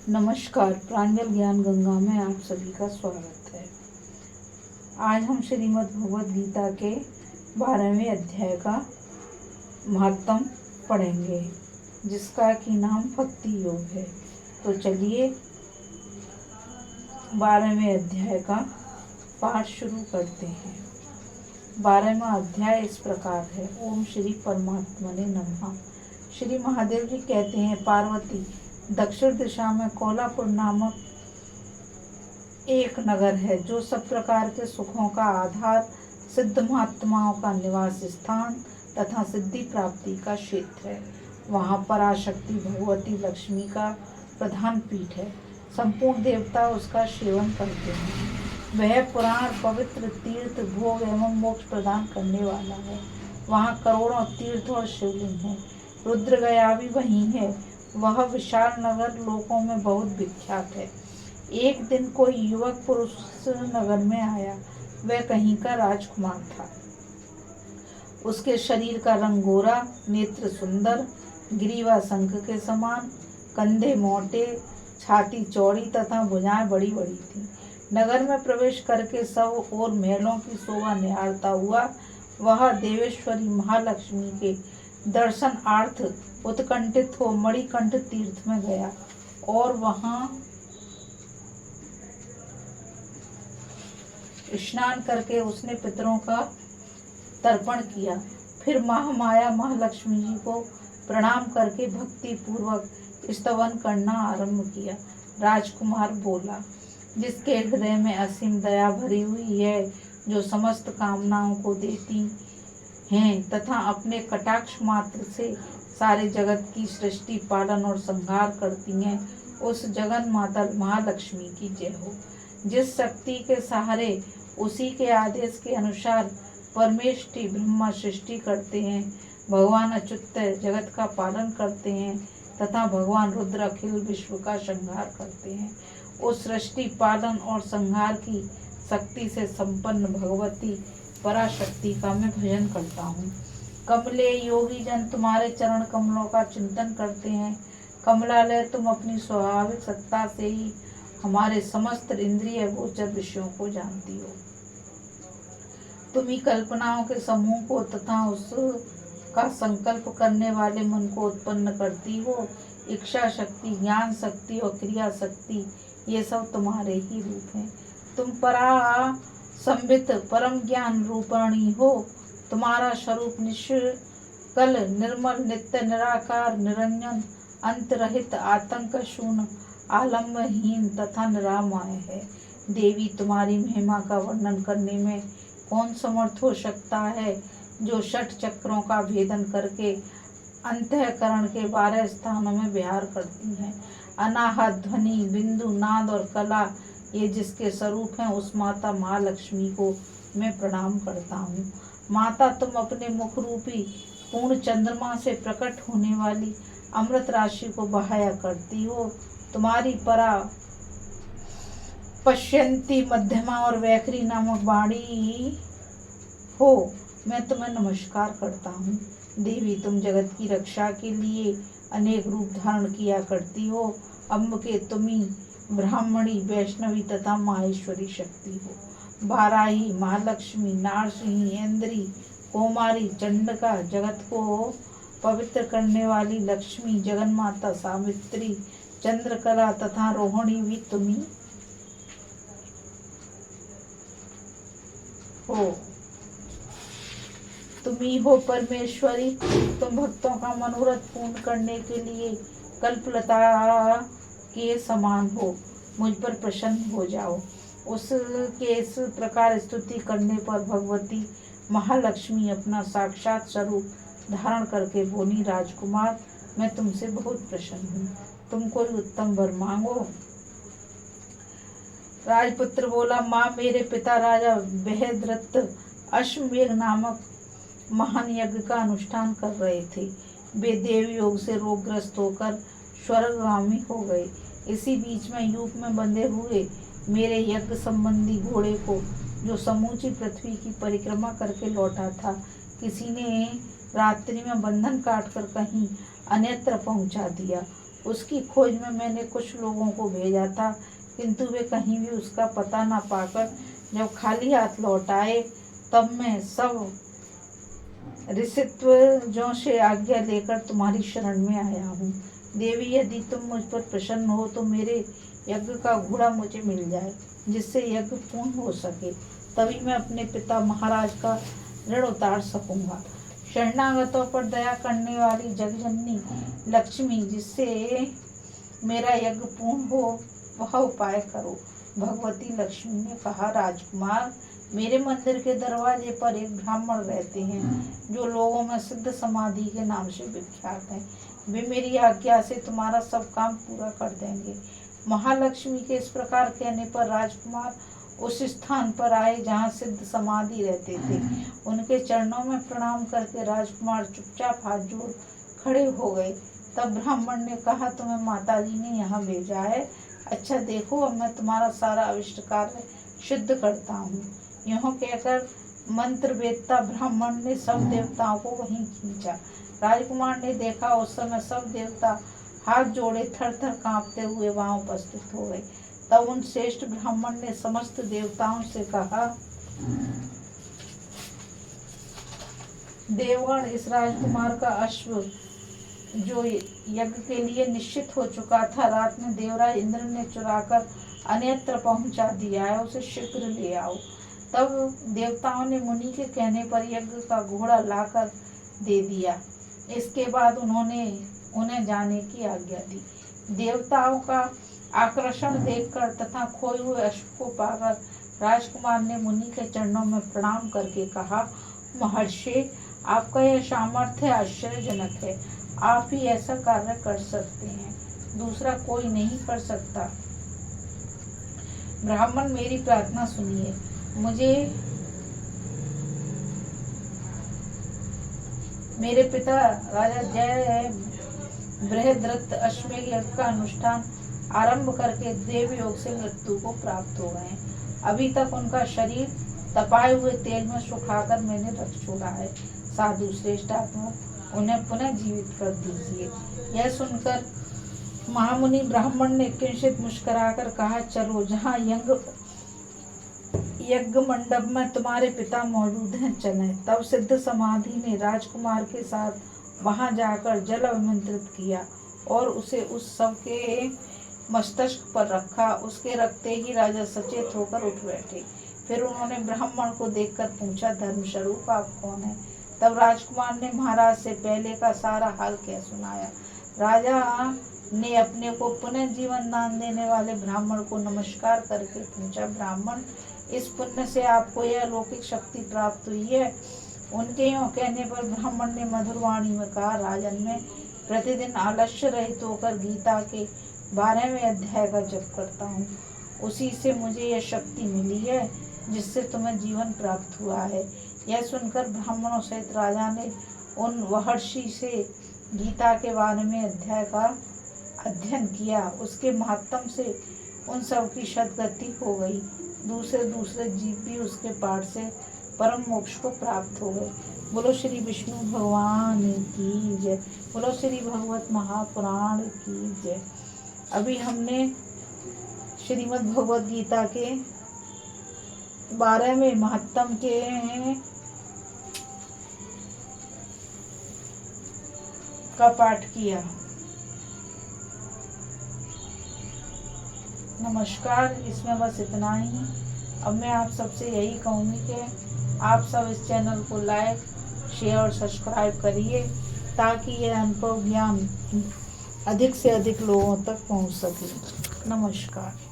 नमस्कार, प्रांजल ज्ञान गंगा में आप सभी का स्वागत है। आज हम श्रीमद् भगवद गीता के 12वें अध्याय का महत्तम पढ़ेंगे, जिसका कि नाम भक्ति योग है। तो चलिए 12वें अध्याय का पाठ शुरू करते हैं। 12वां अध्याय इस प्रकार है। ओम श्री परमात्मने नमः। श्री महादेव जी कहते हैं, पार्वती, दक्षिण दिशा में कोल्हापुर नामक एक नगर है, जो सब प्रकार के सुखों का आधार, सिद्ध महात्माओं का निवास स्थान तथा सिद्धि प्राप्ति का क्षेत्र है। वहाँ पराशक्ति भगवती लक्ष्मी का प्रधान पीठ है। संपूर्ण देवता उसका सेवन करते हैं। वह पुराण, पवित्र तीर्थ, भोग एवं मोक्ष प्रदान करने वाला है। वहाँ करोड़ों तीर्थ और शिवलिंग हैं। रुद्रगया भी वहीं है। वह विशाल नगर लोकों में बहुत विख्यात है। एक दिन कोई युवक पुरुष नगर में आया। वह कहीं का राजकुमार था। उसके शरीर का रंग गोरा, नेत्र सुंदर, ग्रीवा शंख के समान, कंधे मोटे, छाती चौड़ी तथा भुजाएं बड़ी बड़ी थी। नगर में प्रवेश करके सब और महलों की शोभा निहारता हुआ वह देवेश्वरी महालक्ष्मी के दर्शनार्थ उत्कंठित हो मणिकंठ तीर्थ में गया और वहां स्नान करके उसने पितरों का तर्पण किया। फिर महामाया महालक्ष्मी जी को प्रणाम करके भक्ति पूर्वक स्तवन करना आरंभ किया। राजकुमार बोला, जिसके हृदय में असीम दया भरी हुई है, जो समस्त कामनाओं को देती हैं तथा अपने कटाक्ष मात्र से सारे जगत की सृष्टि, पालन और संहार करती हैं, उस जगन माता महालक्ष्मी की जय हो। जिस शक्ति के सहारे उसी के आदेश के अनुसार परमेष्टि ब्रह्मा सृष्टि करते हैं, भगवान अच्युत जगत का पालन करते हैं तथा भगवान रुद्र अखिल विश्व का संहार करते हैं, उस सृष्टि, पालन और संहार की शक्ति से संपन्न भगवती पराशक्ति का मैं भजन करता हूँ। कमले योगी जन तुम्हारे चरण कमलों का चिंतन करते हैं। कमलालय, तुम अपनी स्वाभाविक सत्ता से ही हमारे समस्त इंद्रिय गोचर विषयों को जानती हो। तुम ही कल्पनाओं के समूह को तथा उसका संकल्प करने वाले मन को उत्पन्न करती हो। इच्छा शक्ति, ज्ञान शक्ति और क्रिया शक्ति, ये सब तुम्हारे ही रूप हैं। तुम परा संबित परम ज्ञान रूपणी हो। तुम्हारा स्वरूप निष्कल, निर्मल, नित्य, निराकार, निरंजन, अंतरहित, आतंक शून्य, आलम्बहीन तथा निरामय है। देवी, तुम्हारी महिमा का वर्णन करने में कौन समर्थ हो सकता है, जो षट चक्रों का भेदन करके अंतःकरण के 12 स्थानों में विहार करती हैं। अनाहत, ध्वनि, बिंदु, नाद और कला, ये जिसके स्वरूप हैं, उस माता महालक्ष्मी को मैं प्रणाम करता हूँ। माता, तुम अपने मुख रूपी पूर्ण चंद्रमा से प्रकट होने वाली अमृत राशि को बहाया करती हो। तुम्हारी परा पश्यंती, मध्यमा और वैखरी नामक वाणी हो, मैं तुम्हें नमस्कार करता हूँ। देवी, तुम जगत की रक्षा के लिए अनेक रूप धारण किया करती हो। अम्ब के तुमी ब्राह्मणी, वैष्णवी तथा माहेश्वरी शक्ति हो। बाराही, महालक्ष्मी, नारसिंही, इंद्री, कोमारी, चंडका, जगत को पवित्र करने वाली लक्ष्मी, जगन्माता सावित्री, चंद्रकला तथा रोहिणी भी तुम्ही हो। तुम्ही हो परमेश्वरी। तुम भक्तों का मनोरथ पूर्ण करने के लिए कल्पलता के समान हो। मुझ पर प्रसन्न हो जाओ। उसके इस प्रकार स्तुति करने पर भगवती महालक्ष्मी अपना साक्षात स्वरूप धारण करके बोली, राजकुमार, मैं तुमसे बहुत प्रसन्न हूँ। तुम कोई उत्तम वर मांगो। राजपुत्र बोला, माँ, मेरे पिता राजा बृहद्रथ अश्वमेध नामक महान यज्ञ का अनुष्ठान कर रहे थे। वे देव योग से रोगग्रस्त होकर स्वर्गगामी हो गए। इसी बीच में यूप में बंधे हुए मेरे यज्ञ संबंधी घोड़े को, जो समूची पृथ्वी की परिक्रमा करके लौटा था, किसी ने रात्रि में बंधन काटकर कहीं अन्यत्र पहुंचा दिया उसकी खोज में मैंने कुछ लोगों को भेजा था, किंतु वे कहीं भी उसका पता न पाकर जब खाली हाथ लौट आए, तब मैं सब ऋषित्वजों से आज्ञा लेकर तुम्हारी शरण में आया हूँ। देवी, यदि तुम मुझ पर प्रसन्न हो तो मेरे यज्ञ का घोड़ा मुझे मिल जाए, जिससे यज्ञ पूर्ण हो सके। तभी मैं अपने पिता महाराज का ऋण उतार सकूंगा। शरणागतों पर दया करने वाली जगजननी लक्ष्मी, जिससे मेरा यज्ञ पूर्ण हो, वह उपाय करो। भगवती लक्ष्मी ने कहा, राजकुमार, मेरे मंदिर के दरवाजे पर एक ब्राह्मण रहते हैं, जो लोगों में सिद्ध समाधि के नाम से विख्यात हैं। वे मेरी आज्ञा से तुम्हारा सब काम पूरा कर देंगे। महालक्ष्मी के इस प्रकार कहने पर राजकुमार उस स्थान पर आए जहाँ सिद्ध समाधि रहते थे। उनके चरणों में प्रणाम करके राजकुमार चुपचाप हाथ जोड़ खड़े हो गए। तब ब्राह्मण ने कहा, तुम्हें माताजी ने यहाँ भेजा है। अच्छा देखो, अब मैं तुम्हारा सारा अविष्ट कार्य सिद्ध करता हूँ। यूँ कहकर मंत्र वेदता ब्राह्मण ने सब देवताओं को वहीं खींचा। राजकुमार ने देखा, उस समय सब देवता हाथ जोड़े थर थर कांपते हुए वहां उपस्थित हो गए। तब उन श्रेष्ठ ब्राह्मण ने समस्त देवताओं से कहा, देवगण, इस राजकुमार का अश्व जो यज्ञ के लिए निश्चित हो चुका था, रात में देवराज इंद्र ने चुराकर अन्यत्र पहुंचा दिया है, उसे शीघ्र ले आओ। तब देवताओं ने मुनि के कहने पर यज्ञ का घोड़ा लाकर दे दिया। इसके बाद उन्होंने उन्हें जाने की आज्ञा दी। देवताओं का आकर्षण देखकर तथा खोए हुए अश्व को पाकर राजकुमार ने मुनि के चरणों में प्रणाम करके कहा, महर्षि, आपका यह सामर्थ्य आश्चर्यजनक है। आप ही ऐसा कार्य कर सकते हैं, दूसरा कोई नहीं कर सकता। ब्राह्मण, मेरी प्रार्थना सुनिए। मुझे मेरे पिता राजा जय बृहद्रथ अश्वमेध यज्ञ का अनुष्ठान आरंभ करके देव योग से मृत्यु को प्राप्त हो गए। अभी तक उनका शरीर तपाए हुए तेल में सुखाकर मैंने रख छोड़ा है। साधु श्रेष्ठ, आप उन्हें पुनः जीवित कर दीजिए। यह सुनकर महामुनि ब्राह्मण ने किंचित मुस्कुराकर कहा, चलो, जहाँ यज्ञ मंडप में तुम्हारे पिता मौजूद हैं, चलें। तब सिद्ध समाधि ने राजकुमार के साथ वहां जाकर जल अभिमंत्रित किया और उसे उस सब के मस्तक पर रखा। उसके रखते ही राजा सचेत होकर उठ बैठे। फिर उन्होंने ब्राह्मण को देखकर पूछा, धर्मस्वरूप, आप कौन है? तब राजकुमार ने महाराज से पहले का सारा हाल कह सुनाया। राजा ने अपने को पुनः जीवन दान देने वाले ब्राह्मण को नमस्कार करके पूछा, ब्राह्मण, इस पुण्य से आपको यह अलौकिक शक्ति प्राप्त हुई है? उनके यों कहने पर ब्राह्मण ने मधुर वाणी में कहा, राजन, मैं प्रतिदिन आलस्य रहित होकर गीता के 12वें अध्याय का जप करता हूँ। उसी से मुझे यह शक्ति मिली है जिससे तुम्हें जीवन प्राप्त हुआ है। यह सुनकर ब्राह्मणों सहित राजा ने उन महर्षि से गीता के 12वें अध्याय का अध्ययन किया। उसके महात्म से उन सब की सद्गति हो गई। दूसरे जीव भी उसके पाठ से परम मोक्ष को प्राप्त हो गए। बोलो श्री विष्णु भगवान की जय। बोलो श्री भगवत महापुराण की जय। अभी हमने श्रीमद् भगवद गीता के 12वें महात्म के का पाठ किया। नमस्कार। इसमें बस इतना ही। अब मैं आप सबसे यही कहूँगी कि आप सब इस चैनल को लाइक, शेयर और सब्सक्राइब करिए, ताकि यह अनुभव ज्ञान अधिक से अधिक लोगों तक पहुँच सके। नमस्कार।